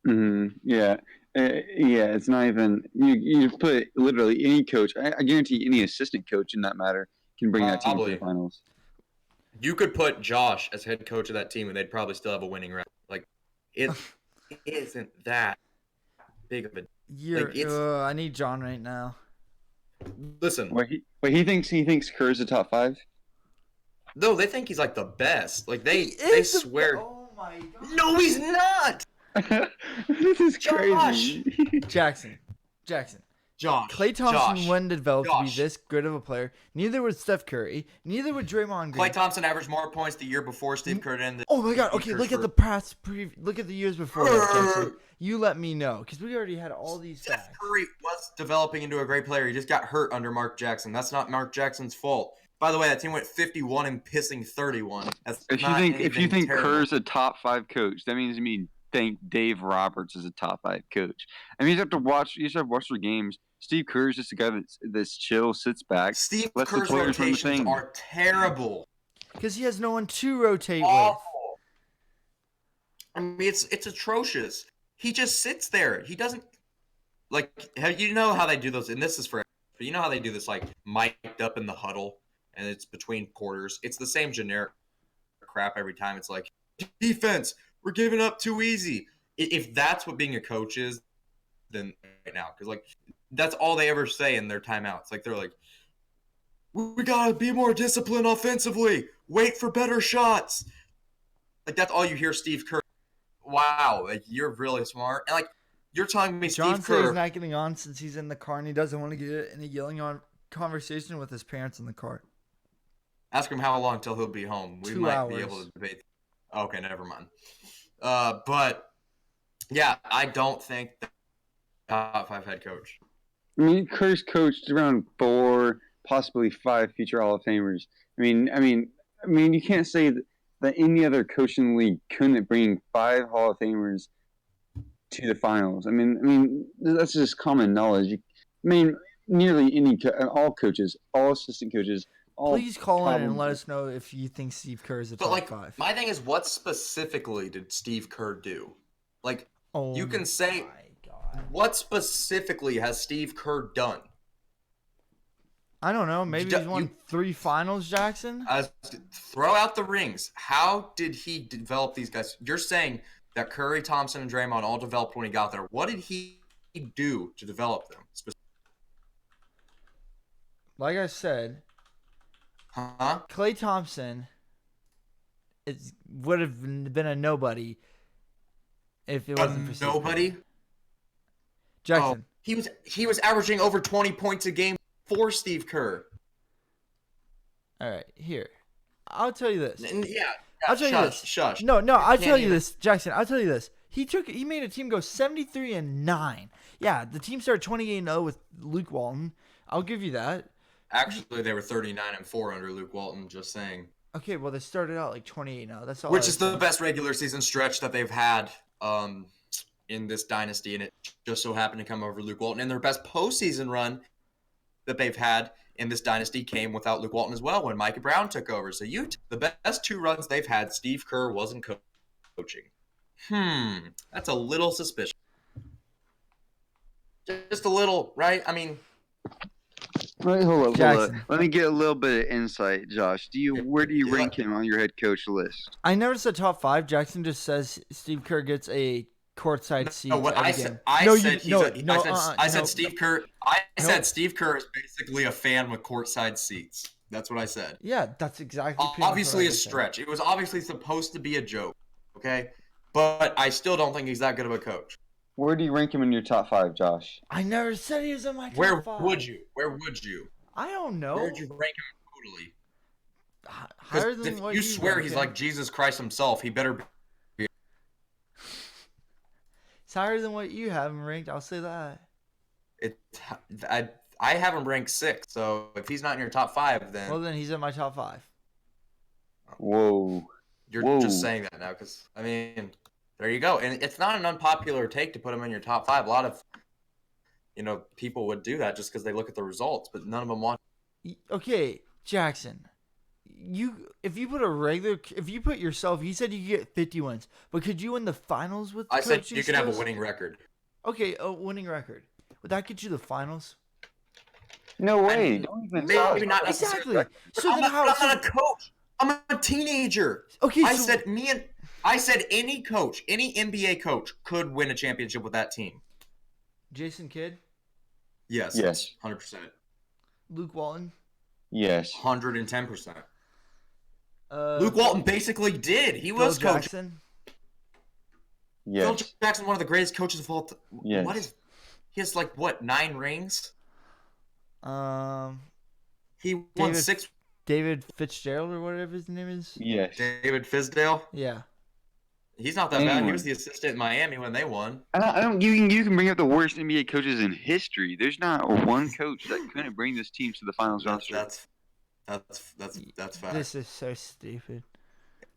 Yeah. Yeah, it's not even you put literally any coach. I guarantee any assistant coach in that matter can bring that team to the Probably. finals. You could put Josh as head coach of that team, and they'd probably still have a winning record. Like, it isn't that big of a. I need John right now. Listen, He thinks Kerr's the top 5. no, they think he's like the best. Like they Is the- swear. Oh my god. No, he's not. This is Josh! crazy. Jackson. Josh. Klay Thompson Josh, wouldn't develop to be Josh. this good of a player. Neither would Steph Curry. Neither would Draymond Green. Klay Thompson averaged more points the year before Steve Kerr did. Oh my god. Okay, look at the past. Look at the years before that, Jackson. You let me know because we already had all these Steph facts. Curry was developing into a great player. He just got hurt under Mark Jackson. That's not Mark Jackson's fault. By the way, that team went 51 and pissing 31. That's If not you think terrible. Kerr's a top 5 coach, that means think Dave Roberts is a top 5 coach. I mean, you have to watch their games. Steve Kerr's just a guy that's chill, sits back. Steve lets the Kerr's players run the rotations thing. are terrible. Because he has no one to rotate with. Awful. I mean, it's atrocious. He just sits there. He doesn't you know how they do those, and this is for. You know how they do this, like mic'd up in the huddle, and it's between quarters. It's the same generic crap every time. It's like defense. We're giving up too easy. If that's what being a coach is, then right now, because like that's all they ever say in their timeouts. Like they're like, we gotta be more disciplined offensively. Wait for better shots. Like that's all you hear Steve Kerr. Wow, like you're really smart. And like you're telling me John Steve said Kerr. he's not getting on since he's in the car and he doesn't want to get in a yelling on conversation with his parents in the car. Ask him how long till he'll be home. We 2 might hours. be able to debate. Okay, never mind. But yeah, I don't think top 5 head coach. I mean, Kerr's coached around 4, possibly 5 future Hall of Famers. I mean, you can't say that any other coach in the league couldn't bring 5 Hall of Famers to the finals. I mean, that's just common knowledge. I mean, nearly all coaches, all assistant coaches, all. Please call in and let us know if you think Steve Kerr is a But top like, 5. my thing is, what specifically did Steve Kerr do? Like, Oh you can say, my god. what specifically has Steve Kerr done? I don't know. Maybe You- he's won 3 finals, Jackson. Throw out the rings. How did he develop these guys? You're saying that Curry, Thompson, and Draymond all developed when he got there. What did he do to develop them? Like I said, Huh? Klay Thompson would have been a nobody if it wasn't for Steve Kerr. Nobody. Jackson. Oh, he was averaging over 20 points a game for Steve Kerr. All right, here. I'll tell you this. And yeah, I'll tell you this. Shush. No, I'll tell you even- this, Jackson. I'll tell you this. He made a team go 73-9. Yeah, the team started 28-0 with Luke Walton. I'll give you that. Actually, they were 39-4 under Luke Walton. Just saying. Okay, well they started out like 28-0. That's all. Which I is was the best regular season stretch that they've had in this dynasty, and it just so happened to come over Luke Walton. And their best postseason run that they've had in this dynasty came without Luke Walton as well when Micah Brown took over. So the best 2 runs they've had, Steve Kerr wasn't coaching. That's a little suspicious. Just a little, right? I mean, Wait, hold up. Jackson. Let me get a little bit of insight, Josh. Where do you rank him on your head coach list? I never said top 5. Jackson just says Steve Kerr gets a courtside seat. no, what every I game. said, I No, said, you- he's no, I said no, Steve Kerr. I no. said Steve Kerr is basically a fan with courtside seats. That's what I said. Yeah, that's exactly. pretty much Obviously what I a said. stretch. It was obviously supposed to be a joke, okay? But I still don't think he's that good of a coach. Where do you rank him in your top 5, Josh? I never said he was in my top Where 5. would you? Where would you? I don't know. Where would you rank him totally? Higher 'Cause than if what you swear rank he's him. like Jesus Christ himself, he better be. It's higher than what you have him ranked. I'll say that. I have him ranked 6, so if he's not in your top 5, then Well, then he's in my top 5. Whoa. you're whoa. just saying that now because, I mean, there you go. And it's not an unpopular take to put him in your top 5. A lot of, people would do that just because they look at the results, but none of them want. Okay, Jackson. if you put yourself, you said you could get 50 wins, but could you win the finals with? I said coaching you could have a skills? winning record. Okay, a winning record. Would that get you the finals? No way. mean, Don't even maybe talk. not Exactly. necessarily. So I'm then how? I'm not a coach. I'm a teenager. Okay, I so said any coach, any NBA coach could win a championship with that team. Jason Kidd, Yes. Yes. 100%. Luke Walton, Yes. 110%. Luke Walton basically did. He Phil was coaching. Jackson. Yes. Phil Jackson, one of the greatest coaches of all time. Yes. He has 9 rings? Um, He won David- 6. David Fitzgerald or whatever his name is. Yes. David Fizdale. Yeah. He's not that bad. He Anyone. was the assistant in Miami when they won. I don't. You can bring up the worst NBA coaches in history. There's not one coach that couldn't bring this team to the finals roster. That's fact. This is so stupid.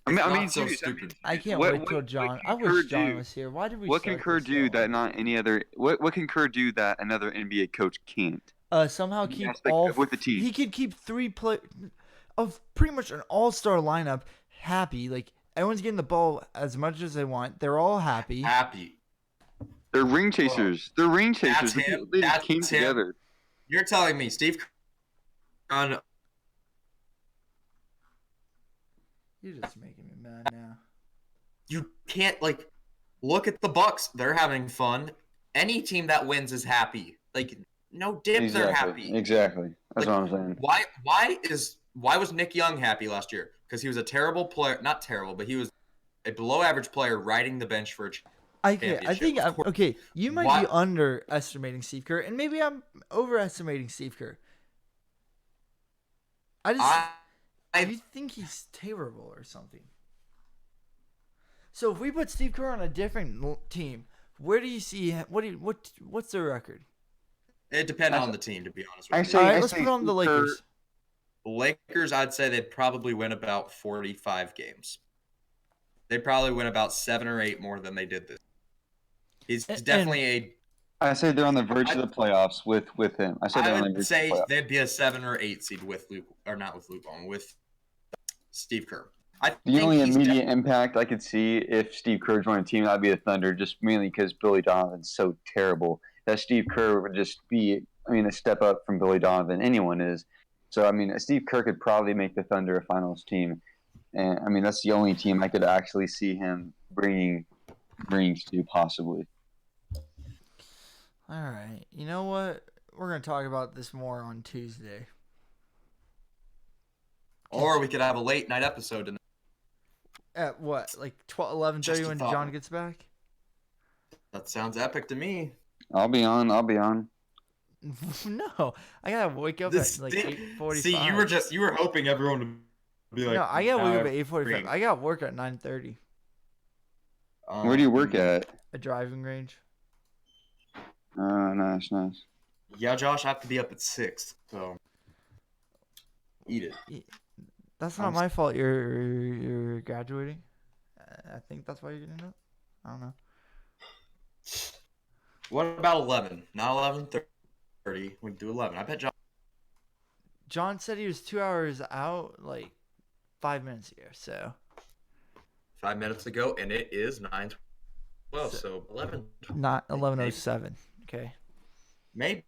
I mean, Not so seriously, stupid. I can't What- wait till what- John. what I can wish Kerr John do? was here. Why did we? What can start Kerr this do so that long? not any other? What can Kerr do that another NBA coach can't? Somehow keep aspect all with the team. He could keep 3 play of pretty much an all-star lineup happy. Like everyone's getting the ball as much as they want. They're all happy. Happy. They're ring chasers. They're ring chasers. That's him. They just That's came him. together. You're telling me Steve Kerr You're just making me mad now. you can't look at the Bucks. They're having fun. Any team that wins is happy. No dip, they're happy. Exactly. That's Like, what I'm saying. Why was Nick Young happy last year? Because he was a terrible player. Not terrible, but he was a below average player riding the bench for a I championship. think Of course. okay. You might Why- be underestimating Steve Kerr, and maybe I'm overestimating Steve Kerr. I I think he's terrible or something. So if we put Steve Kerr on a different team, where do you see? What's their record? it depended on the team, to be honest with Actually, All you. right, I let's say put on the Steve Kerr- Lakers. Lakers, I'd say they'd probably win about 45 games. They'd probably win about 7 or 8 more than they did this. He's And- definitely I say they're on the verge of the playoffs with him. I say they're I on the would verge say of the playoffs. they'd be a 7 or 8 seed with Luke, or not with Luke Walton, with Steve Kerr. I The think only he's immediate impact I could see if Steve Kerr joined a team, that'd be the Thunder, just mainly because Billy Donovan's so terrible that Steve Kerr would just be, a step up from Billy Donovan. Anyone is. So, Steve Kerr could probably make the Thunder a finals team. And, that's the only team I could actually see him bringing rings to, possibly. All right. You know what? We're gonna talk about this more on Tuesday. Or we could have a late night episode tonight. At what? Like 11:30 Just a when thought. John gets back? That sounds epic to me. I'll be on. No, I gotta wake up at like 8:45. See, you were hoping everyone would be like. no, I gotta wake up at "Nah, 8:45. free." I got work at 9:30. Where do you work at? A driving range. Nice. Yeah, Josh, I have to be up at 6, so eat it. That's not my fault. You're graduating. I think that's why you're getting up. I don't know. What about 11? Not 11:30. We can do 11. I bet Josh. John said he was 2 hours out like 5 minutes ago. So 5 minutes ago, and it is 9:12, so 11. not 11:07. Okay. Maybe.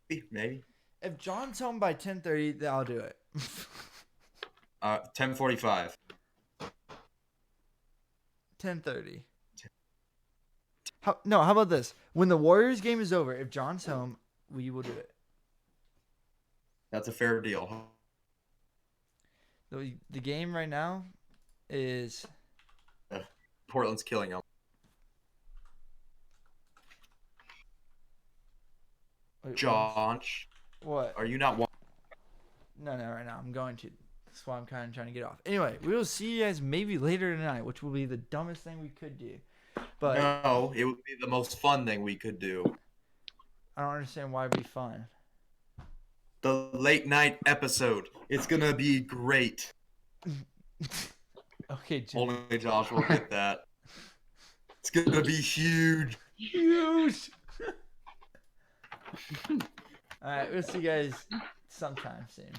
If John's home by 10:30, then I'll do it. 10:45. 10:30. How about this? When the Warriors game is over, if John's home, we will do it. That's a fair deal. The game right now is Portland's killing them. wait, Josh, What? are you not? No, right now. I'm going to. That's why I'm kind of trying to get off. Anyway, we will see you guys maybe later tonight, which will be the dumbest thing we could do. But No, it would be the most fun thing we could do. I don't understand why it'd be fun. The late night episode. It's gonna be great. Okay, Jim. Only Josh will get that. It's gonna be huge. Huge. All right, we'll see you guys sometime soon.